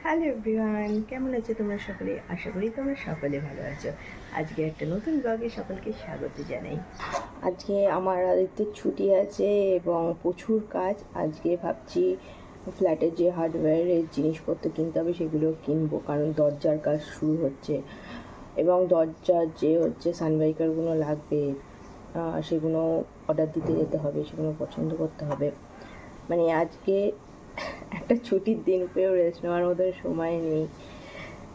Hello everyone, কেমন আছো তোমরা সকলে? আশা করি তোমরা সকলে ভালো আছো। আজকে একটা নতুন ব্লগে সকলকে স্বাগত জানাই। আজকে আমার আদিত্যের ছুটি আছে এবং প্রচুর কাজ। আজকে ভাবছি ফ্ল্যাটের যে হার্ডওয়্যারের জিনিসপত্র কিনতে হবে সেগুলো কিনবো, কারণ দরজার কাজ শুরু হচ্ছে এবং দরজার যে সানভাইকারগুলো লাগবে সেগুলো অর্ডার দিতে যেতে হবে, সেগুলো পছন্দ করতে হবে। মানে আজকে একটা ছুটির দিন পেয়েও রেস্ট নেওয়ার মতো সময় নেই,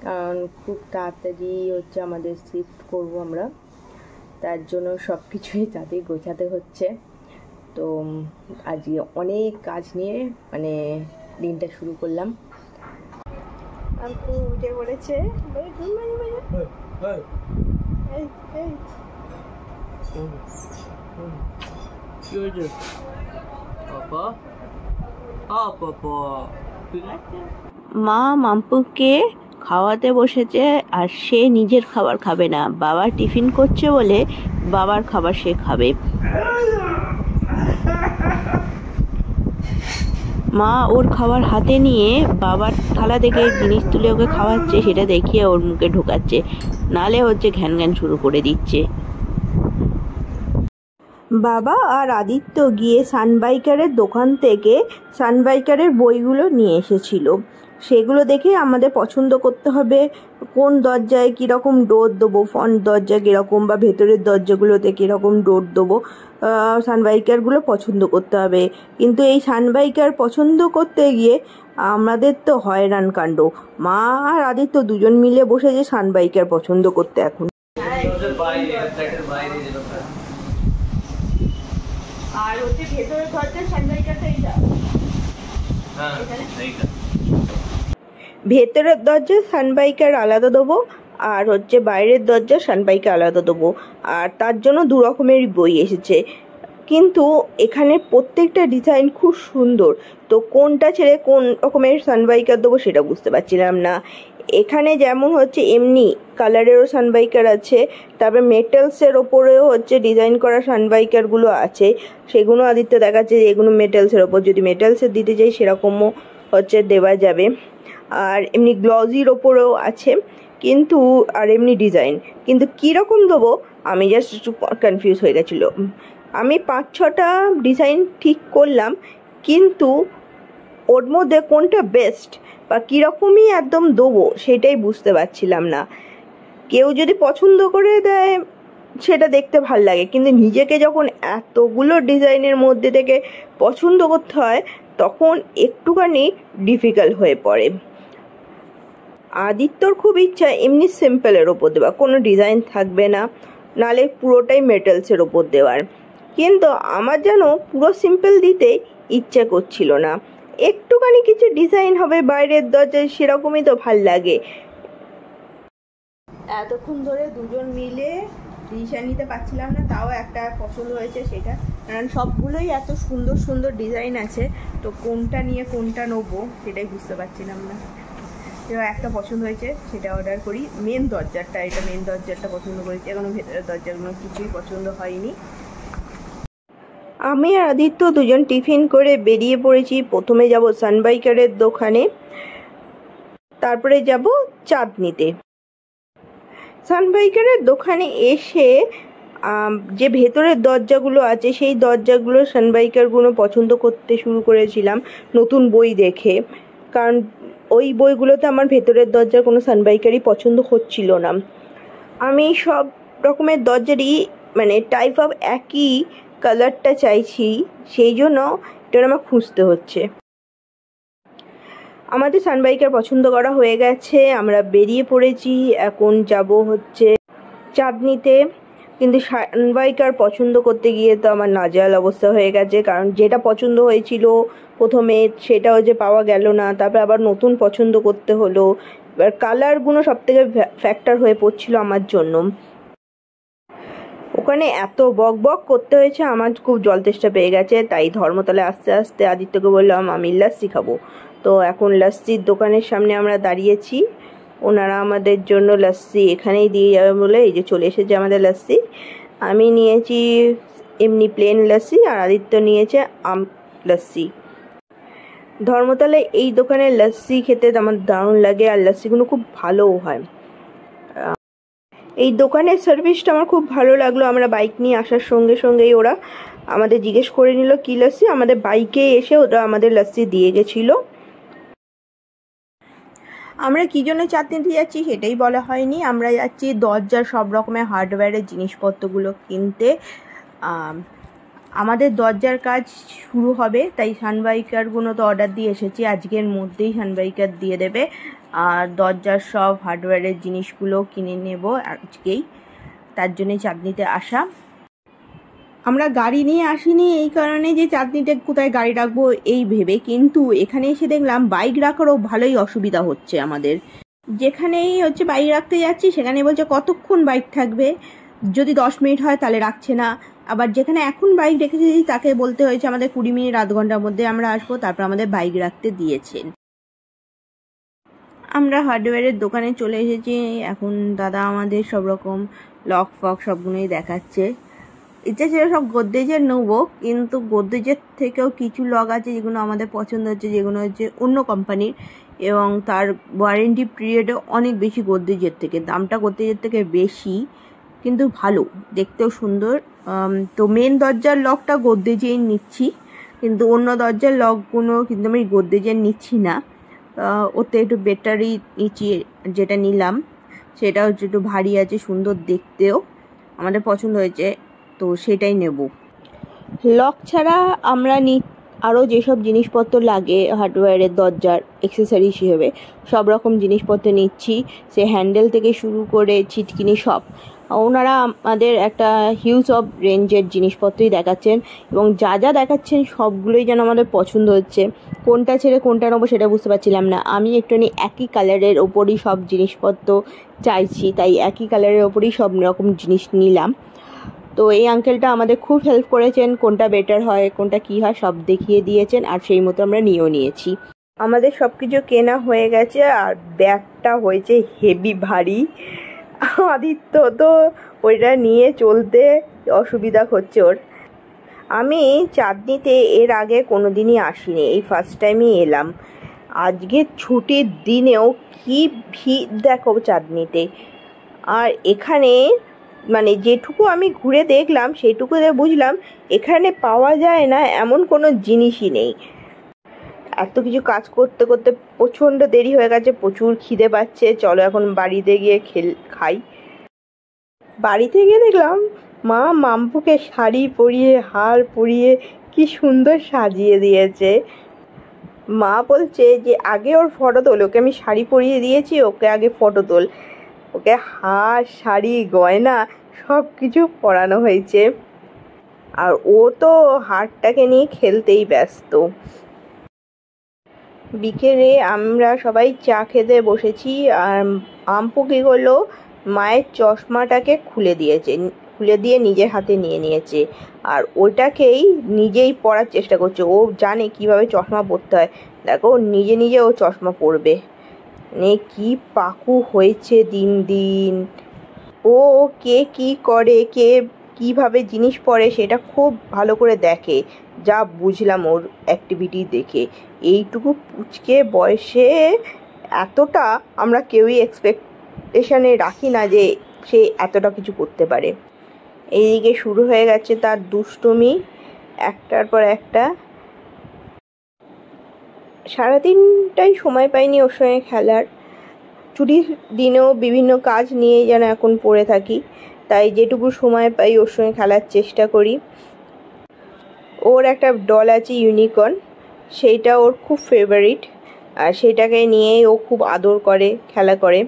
কারণ খুব তাড়াতাড়ি আমাদের শিফট করব আমরা, তার জন্য সব কিছুই তাদের গোছাতে হচ্ছে। তো আজকে অনেক কাজ নিয়ে দিনটা শুরু করলাম। উঠে পড়েছে, মা মাম্পুকে খাওয়াতে বসেছে আর সে নিজের খাবার খাবে না, বাবা টিফিন করছে বলে বাবার খাবার সে খাবে। মা ওর খাবার হাতে নিয়ে বাবার থালা থেকে জিনিস তুলে ওকে খাওয়াচ্ছে, সেটা দেখিয়ে ওর মুখে ঢোকাচ্ছে, নালে ঘ্যান ঘ্যান শুরু করে দিচ্ছে। বাবা আর আদিত্য গিয়ে সানবাইকারের দোকান থেকে সানবাইকারের বইগুলো নিয়ে এসেছিল। সেগুলো দেখে আমাদের পছন্দ করতে হবে কোন দরজায় কীরকম ডোর দেবো, ফ্রন্ট দরজা কীরকম বা ভেতরের দরজাগুলোতে কীরকম ডোর দেবো, সানবাইকারগুলো পছন্দ করতে হবে। কিন্তু এই সানবাইকার পছন্দ করতে গিয়ে আমাদের তো হয়রান কাণ্ড। মা আর আদিত্য দুজন মিলে বসেছে সানবাইকার পছন্দ করতে। এখন আর ভেতরের দরজা সানবাইকারটা এইটা, ভেতরের দরজা সানবাইকার আলাদা দেবো আর বাইরের দরজা সানবাইকার আলাদা দেবো। আর তার জন্য দু রকমেরই বই এসেছে, কিন্তু এখানে প্রত্যেকটা ডিজাইন খুব সুন্দর। তো কোনটা ছেড়ে কোন রকমের সানবাইকার দেবো সেটা বুঝতে পারছিলাম না। এখানে যেমন এমনি কালারেরও সানবাইকার আছে, তারপরে মেটালসের ওপরেও ডিজাইন করা সানবাইকারগুলো আছে। সেগুলো আদিত্য দেখাচ্ছে যে এগুলো মেটালসের ওপর, যদি মেটালসের দিতে চাই সেরকমও দেওয়া যাবে। আর এমনি গ্লজির ওপরেও আছে, কিন্তু আর এমনি ডিজাইন, কিন্তু কীরকম দেবো আমি জাস্ট একটু কনফিউজ হয়ে গেছিলো। আমি 5-6টা ডিজাইন ঠিক করলাম, কিন্তু ওর মধ্যে কোনটা বেস্ট বা কীরকমই একদম দেবো সেটাই বুঝতে পারছিলাম না। কেউ যদি পছন্দ করে দেয় সেটা দেখতে ভাল লাগে, কিন্তু নিজেকে যখন এতগুলো ডিজাইনের মধ্যে থেকে পছন্দ করতে হয় তখন একটুখানি ডিফিকাল্ট হয়ে পড়ে। আদিত্যর খুব ইচ্ছা এমনি সিম্পলের ওপর দেওয়া, কোনো ডিজাইন থাকবে না, নালে পুরোটাই মেটালসের ওপর দেওয়ার, কিন্তু আমার যেন পুরো সিম্পল দিতে ইচ্ছে করছিল না। একটুখানি কিছু ডিজাইন হবে বাইরের দরজায়, সেরকমই তো ভাল লাগে। এতক্ষণ ধরে দুজন মিলে ডিসিশন নিতে পারছিলাম না, তাও একটা পছন্দ হয়েছে সেটা, কারণ সবগুলোই এত সুন্দর সুন্দর ডিজাইন আছে, তো কোনটা নিয়ে কোনটা নেবো সেটাই বুঝতে পারছিলাম না। এবার একটা পছন্দ হয়েছে সেটা অর্ডার করি। মেন দরজাটা, এটা মেন দরজাটা পছন্দ করেছি, এখনো ভেতরের দরজাগুলো কিছুই পছন্দ হয়নি। আমি আর আদিত্য দুজন টিফিন করে বেরিয়ে পড়েছি। প্রথমে যাব সানবাইকারের দোকানে, তারপরে যাব চাঁদনিতে। সানবাইকারের দোকানে এসে যে ভেতরের দরজাগুলো আছে সেই দরজাগুলো সানবাইকারগুলো পছন্দ করতে শুরু করেছিলাম নতুন বই দেখে, কারণ ওই বইগুলোতে আমার ভেতরের দরজার কোনো সানবাইকারই পছন্দ হচ্ছিল না। আমি সব রকমের দরজারই টাইপ অফ একই কালারটা চাইছি, সেই জন্য এটা আমার খুঁজতে হচ্ছে। আমাদের সানবাইকার পছন্দ করা হয়ে গেছে, আমরা বেরিয়ে পড়েছি। এখন যাব চাঁদনিতে, কিন্তু সানবাইকার পছন্দ করতে গিয়ে তো আমার নাজেহাল অবস্থা হয়ে গেছে, কারণ যেটা পছন্দ হয়েছিল প্রথমে সেটাও পাওয়া গেল না, তারপরে আবার নতুন পছন্দ করতে হলো। এবার কালারগুলো সব থেকে ফ্যাক্টর হয়ে পড়ছিল আমার জন্য। ওখানে এত বক বক করতে হয়েছে, আমার খুব জল তেষ্টা পেয়ে গেছে, তাই ধর্মতলায় আস্তে আস্তে আদিত্যকে বললাম আমি লাস্সি খাবো। তো এখন লাস্সির দোকানের সামনে আমরা দাঁড়িয়েছি, ওনারা আমাদের জন্য লাস্সি এখানেই দিয়ে যাবে বলে এই যে চলে এসেছে আমাদের লাস্সি। আমি নিয়েছি এমনি প্লেন লাস্সি আর আদিত্য নিয়েছে আম লাস্সি। ধর্মতলায় এই দোকানের লস্যি খেতে আমার দারুণ লাগে, আর লস্যিগুলো খুব ভালোও হয়। এই দোকানের সার্ভিসটা আমার খুব ভালো লাগলো। আমরা বাইক নিয়ে আসার সঙ্গে সঙ্গেই ওরা আমাদের জিজ্ঞেস করে নিল কি লস্যি, আমাদের বাইকে এসে ওরা আমাদের লস্যি দিয়ে গেছিলো। আমরা কী জন্য চাঁদনিতে যাচ্ছি সেটাই বলা হয়নি। আমরা যাচ্ছি দরজার সব রকমের হার্ডওয়্যারের জিনিসপত্রগুলো কিনতে। আমাদের দরজার কাজ শুরু হবে, তাই সানবাইকারগুলো তো অর্ডার দিয়ে এসেছি, আজকের মধ্যেই সানবাইকার দিয়ে দেবে। আর দরজার সব হার্ডওয়্যারের জিনিসগুলো কিনে নেব আজকেই, তার জন্যে চাঁদনিতে আসা। আমরা গাড়ি নিয়ে আসিনি এই কারণে যে চাঁদনিতে কোথায় গাড়ি রাখবো এই ভেবে, কিন্তু এখানে এসে দেখলাম বাইক রাখারও ভালোই অসুবিধা হচ্ছে আমাদের। যেখানেই হচ্ছে বাইক রাখতে যাচ্ছি সেখানে বলছে কতক্ষণ বাইক থাকবে, যদি 10 মিনিট হয় তাহলে রাখছে না। আবার যেখানে এখন বাইক রেখেছি তাকে বলতে হয়েছে আমাদের 20 মিনিট আধ ঘন্টার মধ্যে আমরা আসবো, তারপর আমাদের বাইক রাখতে দিয়েছেন। আমরা হার্ডওয়্যারের দোকানে চলে এসেছি। এখন দাদা আমাদের সব রকম লক ফক সবগুলোই দেখাচ্ছে। ইচ্ছা ছিল সব গোদরেজের নেবো, কিন্তু গোদরেজের থেকেও কিছু লক আছে যেগুলো আমাদের পছন্দ হচ্ছে, যেগুলো হচ্ছে অন্য কোম্পানির এবং তার ওয়ারেন্টি পিরিয়ডও অনেক বেশি গোদরেজের থেকে। দামটা গোদরেজের থেকে বেশি কিন্তু ভালো, দেখতেও সুন্দর। তো মেন দরজার লকটা গোদরেজেই নিচ্ছি, কিন্তু অন্য দরজার লকগুলো কিন্তু আমি গোদরেজের নিচ্ছি না। ওতে একটু ব্যাটারি নিচ্ছি, যেটা নিলাম সেটা হচ্ছে একটু ভারী আছে, সুন্দর দেখতেও আমাদের পছন্দ হয়েছে, তো সেটাই নেব। লক ছাড়া আমরা আরও যেসব জিনিসপত্র লাগে হার্ডওয়্যারের দরজার অ্যাক্সেসরিজ হিসেবে সব রকম জিনিসপত্র নিচ্ছি, সে হ্যান্ডেল থেকে শুরু করে ছিটকিনি সব। ওনারা আমাদের একটা হিউজ অফ রেঞ্জের জিনিসপত্রই দেখাচ্ছেন, এবং যা যা দেখাচ্ছেন সবগুলোই যেন আমাদের পছন্দ হচ্ছে। কোনটা ছেড়ে কোনটা নেবো সেটা বুঝতে পারছিলাম না। আমি একটুখানি একই কালারের ওপরই সব জিনিসপত্র চাইছি, তাই একই কালারের ওপরই সব রকম জিনিস নিলাম। তো এই আঙ্কেলটা আমাদের খুব হেল্প করেছেন, কোনটা বেটার হয় কোনটা কী হয় সব দেখিয়ে দিয়েছেন, আর সেই মতো আমরা নিয়েও নিয়েছি। আমাদের সব কিছু কেনা হয়ে গেছে, আর ব্যাগটা হয়েছে হেভি ভারী। আদিত্য তো ওইটা নিয়ে চলতে অসুবিধা হচ্ছে ওর। আমি চাঁদনিতে এর আগে কোনো দিনই আসিনি, এই ফার্স্ট টাইমই এলাম। আজকে ছুটির দিনেও কি ভিড় দেখো চাঁদনিতে। আর এখানে মানে যেটুকু আমি ঘুরে দেখলাম সেইটুকুতে বুঝলাম এখানে পাওয়া যায় না এমন কোনো জিনিসই নেই। এত কিছু কাজ করতে করতে প্রচণ্ড দেরি হয়ে গেছে, প্রচুর খিদে পাচ্ছে, চলো এখন বাড়িতে গিয়ে খাই। বাড়িতে গিয়ে দেখলাম মা মাম্পুকে শাড়ি পরিয়ে হার পরিয়ে কি সুন্দর সাজিয়ে দিয়েছে। মা বলছে যে আগে ওর ফটো তোল, ওকে আমি শাড়ি পরিয়ে দিয়েছি, ওকে আগে ফটো তোল। ওকে হার শাড়ি গয়না সব কিছু পরানো হয়েছে, আর ও তো হারটাকে নিয়ে খেলতেই ব্যস্ত। বিকেলে আমরা সবাই চা খেতে বসেছি, আর আম্পু কী করলো মায়ের চশমাটাকে খুলে দিয়ে নিজের হাতে নিয়ে নিয়েছে, আর ওটাকেই নিজেই পরার চেষ্টা করছে। ও জানে কিভাবে চশমা পরতে হয়, দেখো নিজে নিজে ও চশমা পরবে। কি পাকু হয়েছে দিন দিন। ও কে কি করে, কে কিভাবে জিনিস পরে সেটা খুব ভালো করে দেখে, যা বুঝলাম ওর অ্যাক্টিভিটি দেখে। এইটুকু পুচকে বয়সে এতটা আমরা কেউই এক্সপেকটেশনে রাখি না যে সে এতটা কিছু করতে পারে। এইদিকে শুরু হয়ে গেছে তার দুষ্টুমি, একটার পর একটা। সারাদিনটাই সময় পাইনি ওর সঙ্গে খেলার। ছুটির দিনেও বিভিন্ন কাজ নিয়ে যেন এখন পড়ে থাকি, তাই যেটুকু সময় পাই ওর সঙ্গে খেলার চেষ্টা করি। ওর একটা ডল আছে ইউনিকর্ন, সেইটা ওর খুব ফেভারিট, আর সেটাকে নিয়েই ও খুব আদর করে, খেলা করে।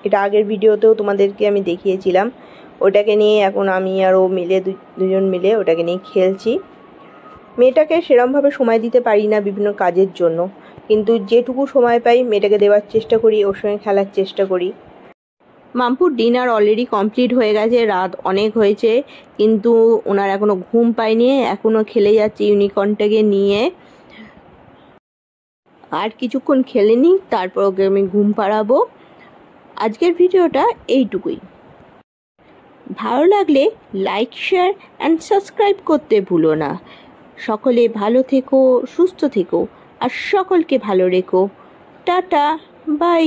এটা আগের ভিডিওতেও তোমাদেরকে আমি দেখিয়েছিলাম। ওটাকে নিয়ে এখন আমি আর ও মিলে দুজন মিলে ওটাকে নিয়ে খেলছি। মেয়েটাকে সেরমভাবে সময় দিতে পারি না বিভিন্ন কাজের জন্য, কিন্তু যেটুকু সময় পাই মেয়েটাকে দেওয়ার চেষ্টা করি, ওর সঙ্গে খেলার চেষ্টা করি। মাম্পুর ডিনার অলরেডি কমপ্লিট হয়ে গেছে, রাত অনেক হয়েছে, কিন্তু ওনার এখনও ঘুম পায়নি, এখনও খেলে যাচ্ছে ইউনিকর্নটাকে নিয়ে। আর কিছুক্ষণ খেলে নিই, তারপর ওকে আমি ঘুম পাড়াবো। আজকের ভিডিওটা এইটুকুই। ভালো লাগলে লাইক, শেয়ার অ্যান্ড সাবস্ক্রাইব করতে ভুলো না। সকলে ভালো থেকো, সুস্থ থেকো। আর সকলকে ভালো রেখো। Tata, by.